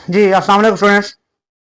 जी अस्सलाम वालेकुम स्टूडेंट्स।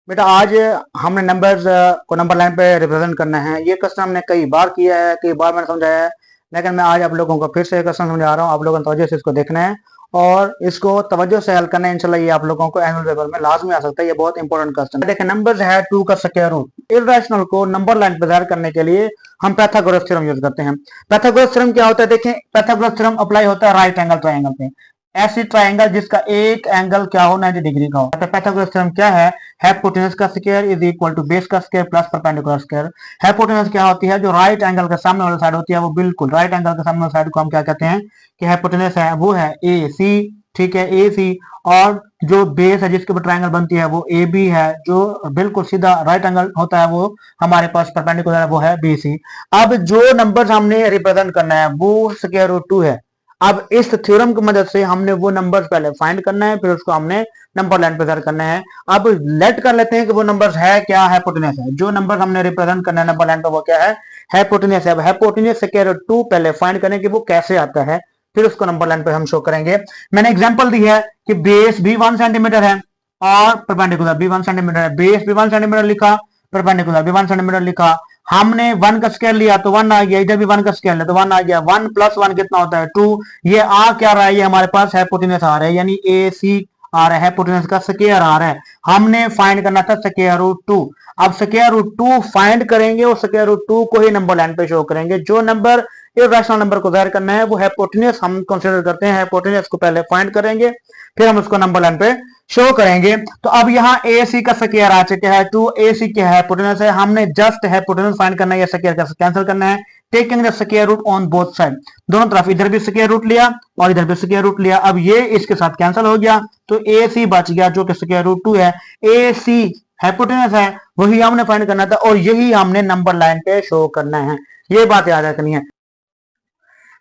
बेटा आज हमने नंबर्स को नंबर लाइन पे रिप्रेजेंट करना है। ये क्वेश्चन हमने कई बार किया है, कई बार मैंने समझाया है, लेकिन मैं आज आप लोगों को फिर से क्वेश्चन समझा रहा हूँ। आप लोगों को तवज्जो से इसको देखना है और इसको तवज्जो से हल करना है। इंशाल्लाह ये आप लोगों को एनुअल पेपर में लाजमी आ सकता है। ये बहुत इंपॉर्टेंट क्वेश्चन है। देखिए नंबर्स है 2 का स्क्वायर रूट। इर्रेशनल को नंबर लाइन पे ज़ाहिर करने के लिए हम पाइथागोरस थ्योरम यूज करते हैं। पाइथागोरस थ्योरम क्या होता है? देखें, पाइथागोरस थ्योरम अप्लाई होता है राइट एंगल ट्राइंगल पे। ऐसी ट्राइंगल जिसका एक एंगल क्या हो, 90 डिग्री का हो। पाइथागोरस थ्योरम क्या है? हाइपोटेनस का square is equal to base का square plus perpendicular square. Hypotenuse क्या होती है? जो राइट एंगल के सामने वाली साइड होती है, वो बिल्कुल राइट एंगल के सामने वाली साइड को हम क्या कहते हैं कि हाइपोटेनस है, वो है ए सी। ठीक है, ए सी। और जो बेस है जिसके ऊपर ट्राइंगल बनती है वो ए बी है। जो बिल्कुल सीधा राइट एंगल होता है वो हमारे पास परपेंडिकुलर है, वो है बी सी। अब जो नंबर हमने रिप्रेजेंट करना है वो स्क्वायर रूट 2 है। अब इस थ्योरम की मदद से हमने वो नंबर्स पहले फाइंड करना है, फिर उसको हमने नंबर लाइन पे दर्ज करना है। अब लेट कर लेते हैं कि वो नंबर्स है क्या, हाइपोटेनस है। जो नंबर हमने रिप्रेजेंट करना है नंबर लाइन पे वो क्या है? हाइपोटेनस है। अब हाइपोटेनस स्क्वायर रूट 2 पहले फाइंड करें कि वो कैसे आता है, फिर उसको नंबर लाइन पे हम शो करेंगे। मैंने एग्जांपल दी है कि बेस भी 1 सेंटीमीटर है और परपेंडिकुलर भी 1 सेंटीमीटर है। बेस भी 1 सेंटीमीटर लिखा, परपेंडिकुलर भी 1 सेंटीमीटर लिखा। हमने 1 का स्क्वायर लिया तो 1 आ गया, इधर भी 1 का स्क्वायर लिया तो 1 आ गया। 1 प्लस 1 कितना होता है? 2। ये आ क्या रहा है? ये हमारे पास हाइपोटेनस आ रहा है, यानी ए सी आ रहा है, हाइपोटेनस का स्क्वायर आ रहा है। हमने फाइंड करना था स्क्वायर रूट 2। अब स्क्वायर रूट 2 फाइंड करेंगे और स्क्वायर रूट 2 को ही नंबर लाइन पे शो करेंगे। जो नंबर इर्रेशनल नंबर को जाहिर करना है वो हाइपोटेनस हम कंसीडर करते हैं। हाइपोटेनस को पहले फाइंड करेंगे, फिर हम उसको नंबर लाइन पे शो करेंगे। तो अब यहाँ ए सी का स्क्वायर आ चुका है, 2 ए सी क्या है? हाइपोटेनस है। हमने जस्ट हाइपोटेनस फाइंड करना है या स्क्वायर का कैंसिल करना है। Taking the square root on both side, दोनों तरफ इधर भी स्क्वायर रूट लिया और इधर भी स्क्वायर रूट लिया। अब ये इसके साथ कैंसिल हो गया तो ए सी बच गया जो कि स्क्वायर रूट 2 है। ए सी हाइपोटेनस है, वही हमने फाइंड करना था और यही हमने नंबर लाइन पे शो करना है। ये बात याद रखनी है।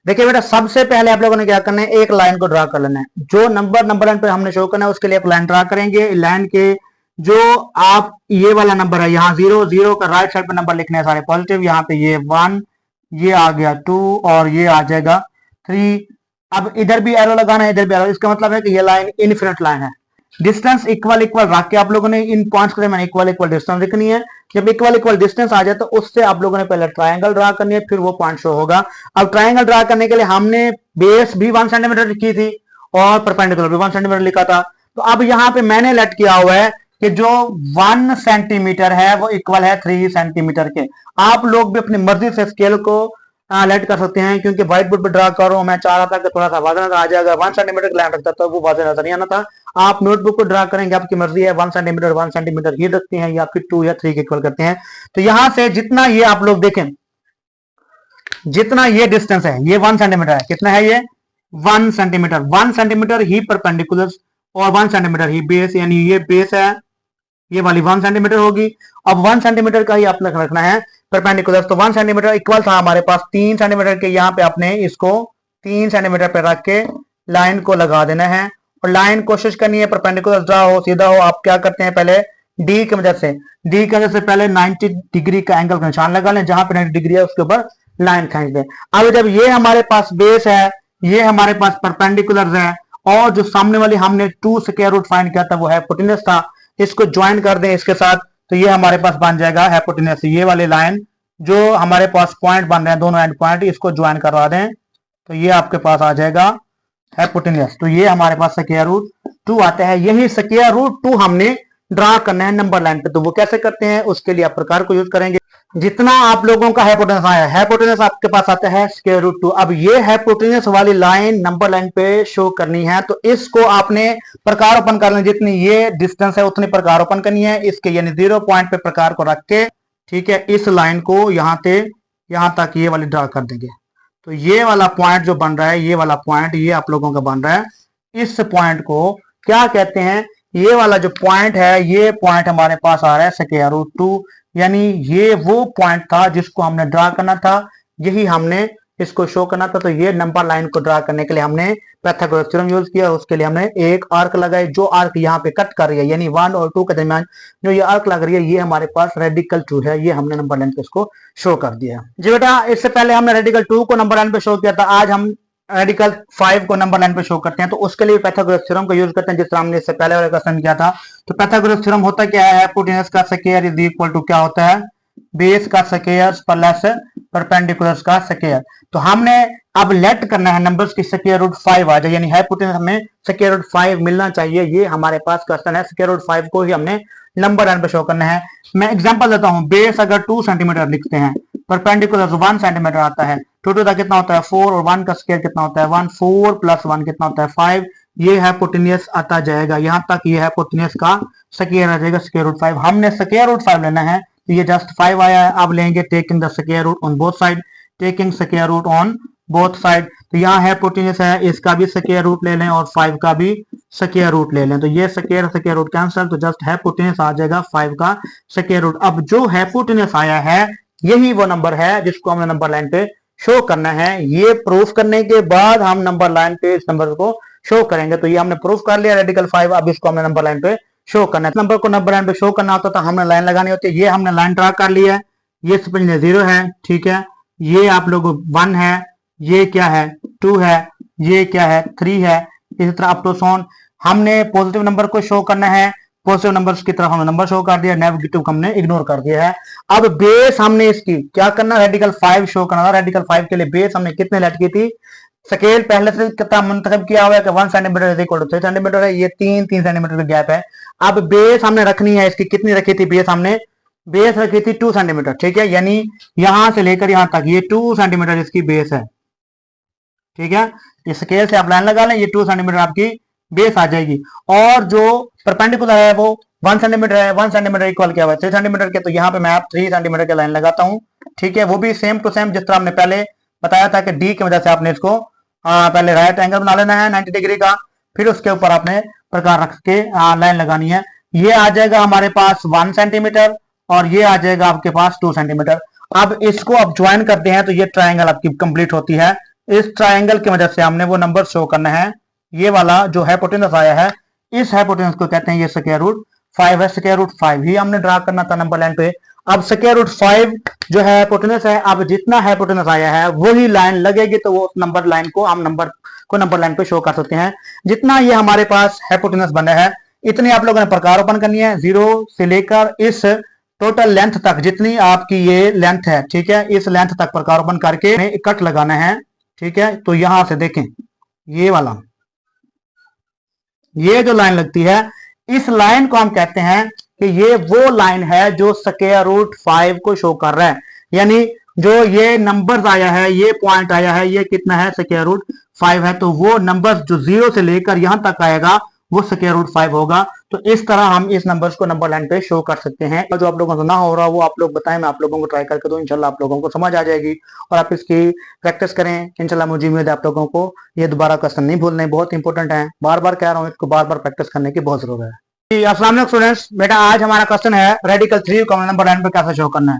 देखिए बेटा, सबसे पहले आप लोगों ने क्या करना है, एक लाइन को ड्रा कर लेना है। जो नंबर लाइन पे हमने शो करना है उसके लिए एक लाइन ड्रा करेंगे। लाइन के जो आप ये वाला नंबर है, यहाँ 0 0 का राइट साइड पे नंबर लिखने हैं सारे पॉजिटिव। यहाँ पे ये 1, ये आ गया 2 और ये आ जाएगा 3। अब इधर भी एरो लगाना है, इधर भी एरो। इसका मतलब है कि ये लाइन इनफिनिट लाइन है। डिस्टेंस इक्वल इक्वल रख के आप लोगों ने इन पॉइंट्स के दरमियान इक्वल इक्वल डिस्टेंस लिखनी है। जब इक्वल इक्वल डिस्टेंस आ जाए तो उससे आप लोगों ने पहले ट्रायंगल ड्रा करनी है, फिर वो पॉइंट शो होगा। अब ट्रायंगल ड्रा करने के लिए हमने बेस भी 1 सेंटीमीटर लिखी थी और परपेंडिकुलर भी 1 सेंटीमीटर लिखा था। तो अब यहाँ पे मैंने लेट किया हुआ है कि जो 1 सेंटीमीटर है वो इक्वल है 3 सेंटीमीटर के। आप लोग भी अपनी मर्जी से स्केल को लेट कर सकते हैं, क्योंकि व्हाइट बोर्ड पर ड्रा कर रहा हूं। मैं चाह रहा था कि थोड़ा सा वाजन आ जाएगा, 1 सेंटीमीटर की लाइन रखता तो वो वाजन नजर नहीं आना था। आप नोटबुक को ड्रा करेंगे, आपकी मर्जी है। 1 सेंटीमीटर ही रखते हैं या फिर 2 या 3 के इक्वल करते हैं। तो यहां से जितना ये आप लोग देखें, जितना ये डिस्टेंस है ये 1 सेंटीमीटर है। कितना है ये? 1 सेंटीमीटर। 1 सेंटीमीटर ही परपेंडिकुलर और 1 सेंटीमीटर ही बेस, यानी ये बेस है, ये वाली 1 सेंटीमीटर होगी। अब 1 सेंटीमीटर का ही आपने रखना है परपेंडिकुलर। तो 1 सेंटीमीटर इक्वल था हमारे पास 3 सेंटीमीटर के। यहाँ पे आपने इसको 3 सेंटीमीटर पे रख के लाइन को लगा देना है और लाइन कोशिश करनी है परपेंडिकुलर ड्रा हो, सीधा हो। आप क्या करते हैं, पहले डी की मदद से, डी की मदद से पहले 90 डिग्री का एंगल का निशान लगा लें। जहां पे 90 डिग्री है उसके ऊपर लाइन खींच दें। अब जब ये हमारे पास बेस है, ये हमारे पास परपेंडिकुलर है और जो सामने वाली हमने 2 स्क्वायर रूट फाइंड किया था वो हाइपोटेनस था, इसको ज्वाइन कर दें इसके साथ तो ये हमारे पास बन जाएगा हाइपोटेनस। ये वाली लाइन जो हमारे पास पॉइंट बन रहे हैं, दोनों एंड पॉइंट, इसको ज्वाइन करवा दें तो ये आपके पास आ जाएगा हाइपोटेनस। तो ये हमारे पास स्क्वायर रूट 2 आता है। यही स्क्वायर रूट 2 हमने ड्रा करना है नंबर लाइन पे। तो वो कैसे करते हैं, उसके लिए आप प्रकार को यूज करेंगे। जितना आप लोगों का हाइपोटेनस आया, हाइपोटेनस आपके पास आता है स्क्वायर रूट 2। अब ये हाइपोटेनस वाली लाइन नंबर लाइन पे शो करनी है तो इसको आपने प्रकार ओपन कर लें। जितनी ये डिस्टेंस है उतनी प्रकार ओपन करनी है इसके, यानी 0 पॉइंट पे प्रकार को रख के, ठीक है, इस लाइन को यहां तक ये वाली ड्रा कर देंगे। तो ये वाला पॉइंट जो बन रहा है, ये वाला पॉइंट ये आप लोगों का बन रहा है। इस पॉइंट को क्या कहते हैं? ये वाला जो पॉइंट है, ये पॉइंट हमारे पास आ रहा है स्क्वायर रूट 2, यानी ये वो पॉइंट था जिसको हमने ड्रा करना था, यही हमने इसको शो करना था। तो ये नंबर लाइन को ड्रा करने के लिए हमने पाइथागोरस थ्योरम यूज किया। उसके लिए हमने एक आर्क लगाई। जो आर्क यहाँ पे कट कर रही है, यानी 1 और 2 के दरमियान जो ये आर्क लग रही है, ये हमारे पास रेडिकल 2 है। ये हमने नंबर लाइन पे इसको शो कर दिया। जी बेटा, इससे पहले हमने रेडिकल 2 को नंबर लाइन पे शो किया था। आज हम रेडिकल 5 को नंबर लाइन पे शो करते हैं, तो उसके लिए पाइथागोरस थ्योरम का यूज करते हैं, जिस तरह हमने इससे पहले वाले क्वेश्चन किया था। तो पाइथागोरस थ्योरम होता क्या है, हाइपोटेनस का स्क्वायर इज इक्वल टू क्या होता है, बेस का स्क्वायर प्लस परपेंडिकुलर का स्क्वायर। तो हमने अब लेट करना है नंबर्स की स्क्वायर रूट 5 आ जाए, यानी हाइपोटेनस हमें स्क्वायर रूट 5 मिलना चाहिए। ये हमारे पास क्वेश्चन है, स्क्वायर रूट 5 को ही हमने नंबर लाइन पे शो करना है। मैं एग्जांपल देता हूं, बेस अगर 2 सेंटीमीटर लिखते हैं, परपेंडिकुलर 1 सेंटीमीटर आता है, टू टू कितना होता है 4, और 1 का स्क्वायर कितना होता है 1, 4 प्लस 1 कितना होता है 5। ये हाइपोटेनस आता जाएगा, यहां तक ये हाइपोटेनस का स्क्वायर आ जाएगा स्क्वायर रूट 5। हमने स्क्वायर रूट 5 लेना है, तो ये जस्ट 5 आया है। अब लेंगे taking the square root on both side, taking square root on both side. तो यहाँ हाइपोटेनस है, इसका भी स्क्वायर रूट ले लें और 5 का भी स्क्वायर रूट ले लें, तो ये स्क्वायर रूट कैंसिल, तो जस्ट हाइपोटेनस आ जाएगा 5 का स्क्वायर रूट। अब जो हाइपोटेनस आया है यही वो नंबर है जिसको हमने नंबर लाइन पे शो करना है। ये प्रूफ करने के बाद हम नंबर लाइन पे इस नंबर को शो करेंगे। तो ये हमने प्रूफ कर लिया रेडिकल 5, अब इसको हमने नंबर लाइन पे शो करना है। नंबर को नंबर लाइन पे शो करना होता था, हमने लाइन लगानी होती है। ये हमने लाइन ड्रा कर लिया है, ये समझने 0 है, ठीक है, ये आप लोग 1 है, ये क्या है 2 है, ये क्या है 3 है। इसी तरह अप टू सोन हमने पॉजिटिव नंबर को शो करना है, पॉजिटिव नंबर्स की तरफ हमने नंबर शो कर दिया, नेगेटिव हमने इग्नोर कर दिया है। अब बेस हमने इसकी क्या करना, रेडिकल 5 शो करना था। रेडिकल 5 के लिए बेस हमने कितने लेट की थी, स्केल पहले से कितना मुंतखब किया हुआ है कि 1 centimetre is equal to 3 centimetre है, ये 3 सेंटीमीटर का गैप है। अब बेस हमने रखनी है, इसकी कितनी रखी थी बेस, हमने बेस रखी थी 2 सेंटीमीटर, ठीक है, यानी यहां से लेकर यहां तक ये 2 सेंटीमीटर इसकी बेस है, ठीक है। इस स्केल से आप लाइन लगा लें, ये 2 सेंटीमीटर आपकी बेस आ जाएगी। और जो परपेंडिकुलर है वो 1 सेंटीमीटर है, 1 सेंटीमीटर इक्वल क्या हुआ 3 सेंटीमीटर के, तो यहाँ पे मैं आप 3 सेंटीमीटर की लाइन लगाता हूँ, ठीक है। वो भी सेम टू सेम जिस तरह हमने पहले बताया था कि डी की वजह से आपने इसको पहले राइट एंगल बना लेना है 90 डिग्री का, फिर उसके ऊपर आपने प्रकार रख के लाइन लगानी है। ये आ जाएगा हमारे पास 1 सेंटीमीटर और ये आ जाएगा आपके पास 2 सेंटीमीटर। अब इसको आप ज्वाइन करते हैं तो ये ट्राइंगल आपकी कंप्लीट होती है। इस ट्राइंगल की वजह से हमने वो नंबर शो करना है। ये वाला जो हाइपोटेनस आया है, इस हाइपोटेनस को कहते हैं ये स्क्वायर रूट 5 है, स्क्वायर रूट 5 ही हमने ड्रा करना था नंबर लाइन पे। अब स्क्वायर रूट 5 जो है हाइपोटेनस है, अब जितना हाइपोटेनस आया है वही लाइन लगेगी, तो वो नंबर लाइन को हम नंबर को नंबर लाइन पे शो कर सकते हैं। जितना ये हमारे पास हाइपोटेनस बना है इतनी आप लोगों ने प्रकार ओपन करनी है, 0 से लेकर इस टोटल लेंथ तक, जितनी आपकी ये लेंथ है, ठीक है, इस लेंथ तक प्रकार ओपन करके कट लगाना है, ठीक है। तो यहां से देखें ये वाला, ये जो लाइन लगती है, इस लाइन को हम कहते हैं कि ये वो लाइन है जो स्क्वायर रूट 5 को शो कर रहा है। यानी जो ये नंबर्स आया है, ये पॉइंट आया है, ये कितना है स्क्वायर रूट 5 है, तो वो नंबर्स जो 0 से लेकर यहां तक आएगा वो स्क्वायर रूट 5 होगा। तो इस तरह हम इस नंबर्स को नंबर लाइन पे शो कर सकते हैं। और जो आप लोगों को ना हो रहा वो आप लोग बताएं, मैं आप लोगों को ट्राई करके दूं, इंशाल्लाह आप लोगों को समझ आ जाएगी और आप इसकी प्रैक्टिस करें। इंशाल्लाह मुझे उम्मीद है आप लोगों को ये दोबारा क्वेश्चन नहीं भूलने, बहुत इंपॉर्टेंट है, बार बार कह रहा हूँ, इसको बार बार प्रैक्टिस करने की बहुत जरूरत है। अस्सलाम वालेकुम स्टूडेंट्स, बेटा आज हमारा क्वेश्चन है रेडिकल 3 को नंबर लाइन पे कैसे शो करना है।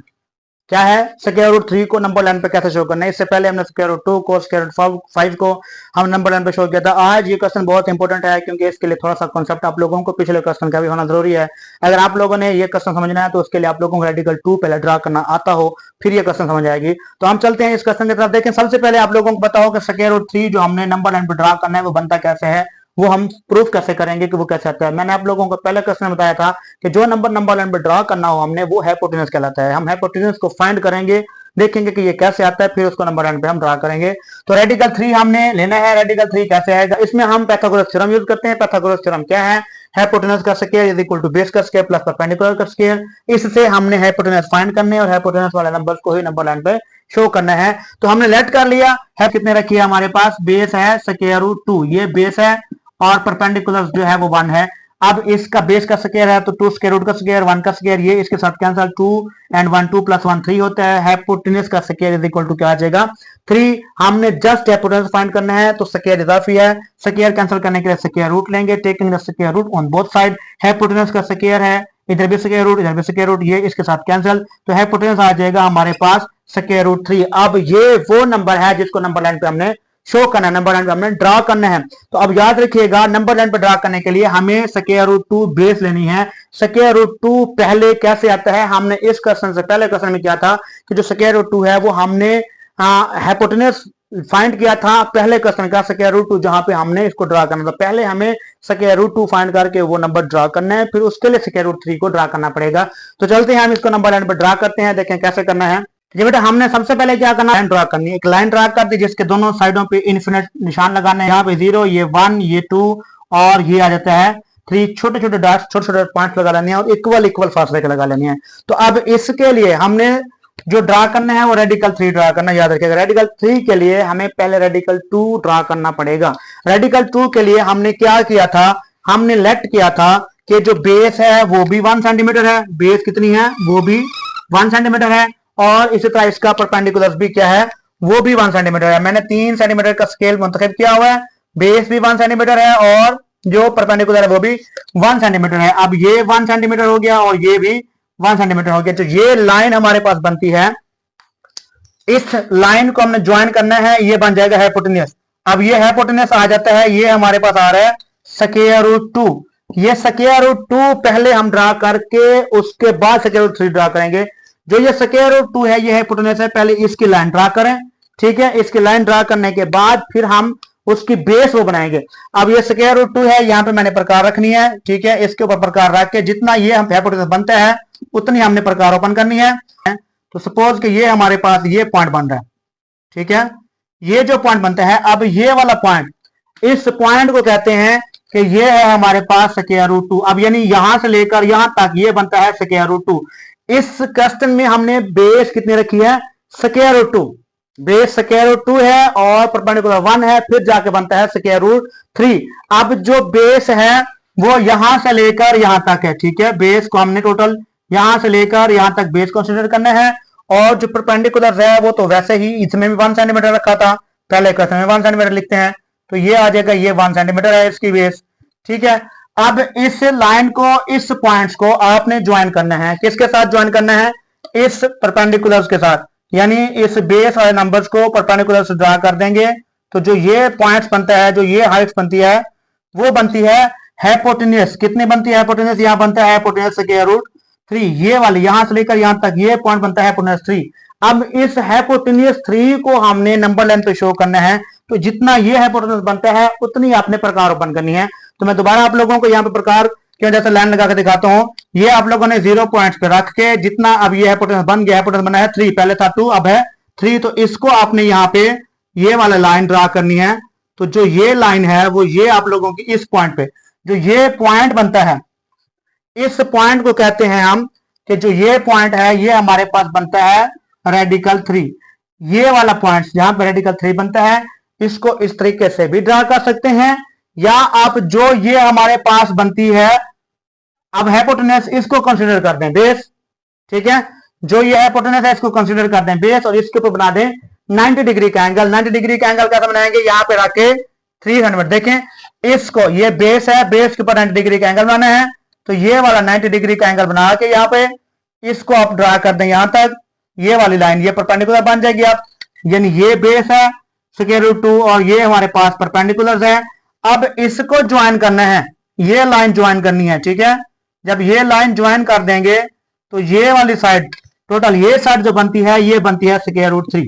क्या है, स्क्वायर रूट 3 को नंबर लाइन पे कैसे शो करना है। इससे पहले हमने स्क्वायर रूट 2 को, स्क्वायर रूट 5 को हम नंबर लाइन पे शो किया था। आज ये क्वेश्चन बहुत इंपॉर्टेंट है क्योंकि इसके लिए थोड़ा सा कॉन्सेप्ट आप लोगों को पिछले क्वेश्चन का भी होना जरूरी है। अगर आप लोगों ने ये क्वेश्चन समझना है तो उसके लिए आप लोगों को रेडिकल 2 पहले ड्रा करना आता हो, फिर ये क्वेश्चन समझ आएगी। तो हम चलते हैं इस क्वेश्चन की तरफ। देखें, सबसे पहले आप लोगों को बताओ कि स्क्वायर रूट 3 जो हमने नंबर लाइन पे ड्रा करना है वो बनता कैसे है, वो हम प्रूफ कैसे करेंगे कि वो कैसे आता है। मैंने आप लोगों को पहले क्वेश्चन में बताया था कि जो नंबर लाइन पे ड्रा करना हो हमने, वो हाइपोटेनस कहलाता है। हम हाइपोटेनस को फाइंड करेंगे, देखेंगे कि ये कैसे आता है, फिर उसको नंबर लाइन पे हम ड्रा करेंगे। तो रेडिकल 3 हमने लेना है। रेडिकल 3 कैसे आएगा, इसमें हम पाइथागोरस थ्योरम यूज करते हैं। पाइथागोरस थ्योरम क्या है, हाइपोटेनस का square is equal to base का स्क्वायर प्लस परपेंडिकुलर का स्क्वायर। इससे हमने हाइपोटेनस फाइंड करने और हाइपोटेनस वाले नंबर्स को ही नंबर लाइन पे शो करना है। तो हमने लेट कर लिया है, कितने रखी है हमारे पास, बेस है स्क्वायर रूट 2, ये बेस है और परपेंडिकुलर जो है वो 1 है। अब इसका बेस का स्क्वायर है तो 2 स्क्वायर रूट का स्क्वायर, 1 का स्क्वायर, ये इसके साथ कैंसिल, 2 एंड 1 2 प्लस 1 3 होता है। हाइपोटेनस का स्क्वायर इज इक्वल टू क्या आ जाएगा 3। हमने जस्ट हाइपोटेनस फाइंड करना है तो स्क्वायर इजाफी है, स्क्वायर कैंसिल करने के लिए स्क्वायर रूट लेंगे, taking the square root on both side. Hypotenuse का स्क्वायर है, इधर भी स्क्वायर रूट, इधर भी स्क्वायर रूट, ये इसके साथ कैंसिल, तो हाइपोटेनस आ जाएगा हमारे पास स्क्वायर रूट 3। अब ये वो नंबर है जिसको नंबर लाइन पे हमने शो करना है, नंबर लाइन पे हमने ड्रा करना है। तो अब याद रखिएगा, नंबर लाइन पे ड्रा करने के लिए हमें स्क्वायर रूट 2 बेस लेनी है। स्क्वायर रूट 2 पहले कैसे आता है, हमने इस क्वेश्चन से पहले क्वेश्चन में किया था कि जो स्क्वायर रूट 2 है वो हमने हाइपोटेनस फाइंड किया था पहले क्वेश्चन का स्क्वायर रूट 2, जहां पे हमने इसको ड्रा करना था। पहले हमें स्क्वायर रूट 2 फाइंड करके वो नंबर ड्रा करना है, फिर उसके लिए स्क्वायर रूट 3 को ड्रा करना पड़ेगा। तो चलते हैं हम इसको नंबर लाइन पर ड्रा करते हैं, देखें कैसे करना है। ये बेटा हमने सबसे पहले क्या करना है, लाइन ड्रा करनी है। एक लाइन ड्रा कर दी जिसके दोनों साइडों पे इन्फिनिट निशान लगाना है। यहाँ पे 0, ये 1, ये 2 और ये आ जाता है 3। छोटे छोटे डॉट्स, छोटे छोटे पॉइंट लगा लेने हैं और इक्वल फासले के लगा लेने हैं। तो अब इसके लिए हमने जो ड्रा करना है वो रेडिकल 3 ड्रा करना, याद रखिएगा। रेडिकल 3 के लिए हमें पहले रेडिकल 2 ड्रा करना पड़ेगा। रेडिकल 2 के लिए हमने क्या किया था, हमने लेट किया था कि जो बेस है वो भी 1 सेंटीमीटर है। बेस कितनी है, वो भी 1 सेंटीमीटर है। और इसी तरह इसका परपेंडिकुलर भी क्या है, वो भी 1 सेंटीमीटर है। मैंने 3 सेंटीमीटर का स्केल मुंतखब किया हुआ है। बेस भी 1 सेंटीमीटर है और जो परपेंडिकुलर है वो भी 1 सेंटीमीटर है। अब ये 1 सेंटीमीटर हो गया और ये भी 1 सेंटीमीटर हो गया। तो ये लाइन हमारे पास बनती है, इस लाइन को हमने ज्वाइन करना है, ये बन जाएगा हाइपोटेन्यूस। अब ये हाइपोटेन्यूस आ जाता है, ये हमारे पास आ रहा है स्क्वायर रूट 2। ये स्क्वायर रूट 2 पहले हम ड्रा करके उसके बाद स्क्वायर रूट 3 ड्रा करेंगे। जो ये स्क्वायर रूट 2 है, ये हाइपोटेन्यूस है, पहले इसकी लाइन ड्रा करें, ठीक है। इसकी लाइन ड्रा करने के बाद फिर हम उसकी बेस वो बनाएंगे। अब ये स्क्वायर रूट 2 है, यहाँ पे मैंने प्रकार रखनी है, ठीक है। इसके ऊपर प्रकार रख के जितना ये हम हाइपोटेन्यूस बनता है उतनी हमने प्रकार ओपन करनी है। तो सपोज कि ये हमारे पास ये पॉइंट बन रहा है, ठीक है। ये जो पॉइंट बनता है, अब ये वाला पॉइंट, इस पॉइंट को कहते हैं कि ये है हमारे पास स्क्वायर रूट 2। अब यानी यहां से लेकर यहां तक ये बनता है स्क्वायर रूट 2। इस क्वेश्चन में हमने बेस कितनी रखी है, square root 2। Base square root 2 है और परपेंडिकुलर 1 है, फिर जाके बनता है स्क्वायर रूट 3। अब जो बेस है वो यहां से लेकर यहां तक है, ठीक है। बेस को हमने टोटल यहां से लेकर यहां तक बेस कंसीडर करना है। और जो परपेंडिकुलर है वो तो वैसे ही इसमें भी 1 सेंटीमीटर रखा था, पहले क्वेश्चन में 1 सेंटीमीटर लिखते हैं, तो ये आ जाएगा, ये 1 सेंटीमीटर है इसकी बेस, ठीक है। अब इस लाइन को, इस पॉइंट्स को आपने ज्वाइन करना है, किसके साथ ज्वाइन करना है, इस परपेंडिकुलर के साथ। यानी इस बेस वाले नंबर्स को परपेंडिकुलर से ड्रा कर देंगे। तो जो ये पॉइंट्स बनता है, जो ये हाइट्स बनती है, वो बनती है हाइपोटेन्यूस। कितनी बनती है हाइपोटेन्यूस, यहां बनता है हाइपोटेन्यूस स्क्वायर रूट 3। ये वाली यहां से लेकर यहां तक ये पॉइंट बनता है हाइपोटेन्यूस 3। अब इस हाइपोटेन्यूस 3 को हमने नंबर लाइन पे शो करना है। तो जितना ये हाइपोटेन्यूस बनता है उतनी आपने प्रकार ओपन करनी है। तो मैं दोबारा आप लोगों को यहाँ पे प्रकार की वजह से लाइन लगा के दिखाता हूँ। ये आप लोगों ने 0 पॉइंट्स पे रख के जितना, अब ये हाइपोटेन्यूस बन गया, हाइपोटेन्यूस बना है 3, पहले था 2 अब है 3। तो इसको आपने यहाँ पे ये वाला लाइन ड्रा करनी है। तो जो ये लाइन है वो ये आप लोगों की इस पॉइंट पे जो ये पॉइंट बनता है, इस पॉइंट को कहते हैं हम कि जो ये पॉइंट है ये हमारे पास बनता है रेडिकल 3। ये वाला पॉइंट जहां पे रेडिकल 3 बनता है, इसको इस तरीके से भी ड्रा कर सकते हैं, या आप जो ये हमारे पास बनती है, अब हाइपोटेन्यूस इसको कंसीडर कर दें बेस, ठीक है। जो ये हाइपोटेन्यूस है इसको कंसीडर कर दें बेस और इसके ऊपर बना दें 90 डिग्री का एंगल। 90 डिग्री का एंगल कैसे बनाएंगे, यहाँ पे रख के 300, देखें इसको, ये बेस है, बेस के ऊपर 90 डिग्री का एंगल बनाना है। तो ये वाला 90 डिग्री का एंगल बना के यहाँ पे इसको आप ड्रा कर दें यहां तक, ये वाली लाइन ये परपेंडिकुलर बन जाएगी। आप यानी ये बेस है स्क्वायर रूट 2 और ये हमारे पास परपेंडिकुलर है। अब इसको ज्वाइन करना है, ये लाइन ज्वाइन करनी है, ठीक है। जब ये लाइन ज्वाइन कर देंगे तो ये वाली साइड, टोटल ये साइड जो बनती है ये बनती है स्क्वायर रूट 3।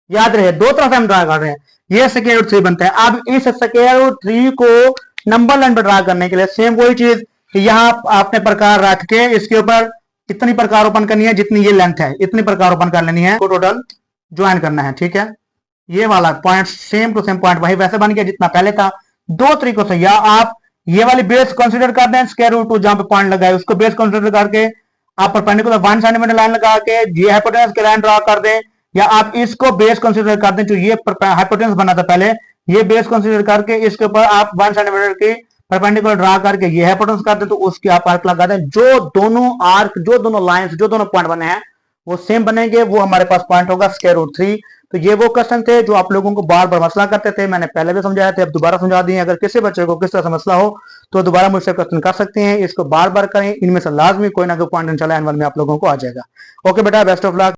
याद रहे, दो तरफ हम ड्रा कर रहे हैं, ये स्क्वायर रूट 3 बनता है। अब इस स्क्वायर रूट 3 को नंबर लाइन पर ड्रा करने के लिए सेम वही चीज, यहां आपने प्रकार रख के इसके ऊपर इतनी प्रकार ओपन करनी है जितनी ये लेंथ है, इतनी प्रकार ओपन कर लेनी है, तो टोटल ज्वाइन करना है, ठीक है। ये वाला point same to same point वही वैसे बन गया जितना पहले था। दो तरीकों से, या आप ये वाली बेस कंसीडर कर दें स्क्वायर रूट 2 जहां पे पॉइंट लगा है उसको बेस कंसीडर करके आप परपेंडिकुलर 1 सेंटीमीटर लाइन लगा के ये हाइपोटेन्यूस की लाइन ड्रा कर दें, या आप इसको बेस कंसीडर कर दें, जो ये हाइपोटेन्यूस बना था पहले, ये बेस कंसीडर करके इसके ऊपर आप 1 सेंटीमीटर की परपेंडिकुलर ड्रा करके ये हाइपोटेन्यूस कर दें, तो उसकी आप आर्क लगा दें। जो दोनों आर्क, जो दोनों लाइंस, जो दोनों पॉइंट बने हैं वो सेम बनेंगे, वो हमारे पास पॉइंट होगा स्क्वायर रूट 3। तो ये वो क्वेश्चन थे जो आप लोगों को बार बार मसला करते थे, मैंने पहले भी समझाया था, अब दोबारा समझा दिए। अगर किसी बच्चे को किस तरह से मसला हो तो दोबारा मुझसे क्वेश्चन कर सकते हैं, इसको बार बार करें, इनमें से लाजमी कोई ना कोई पॉइंट इंशाल्लाह एनुअल में आप लोगों को आ जाएगा। ओके बेटा, बेस्ट ऑफ लक।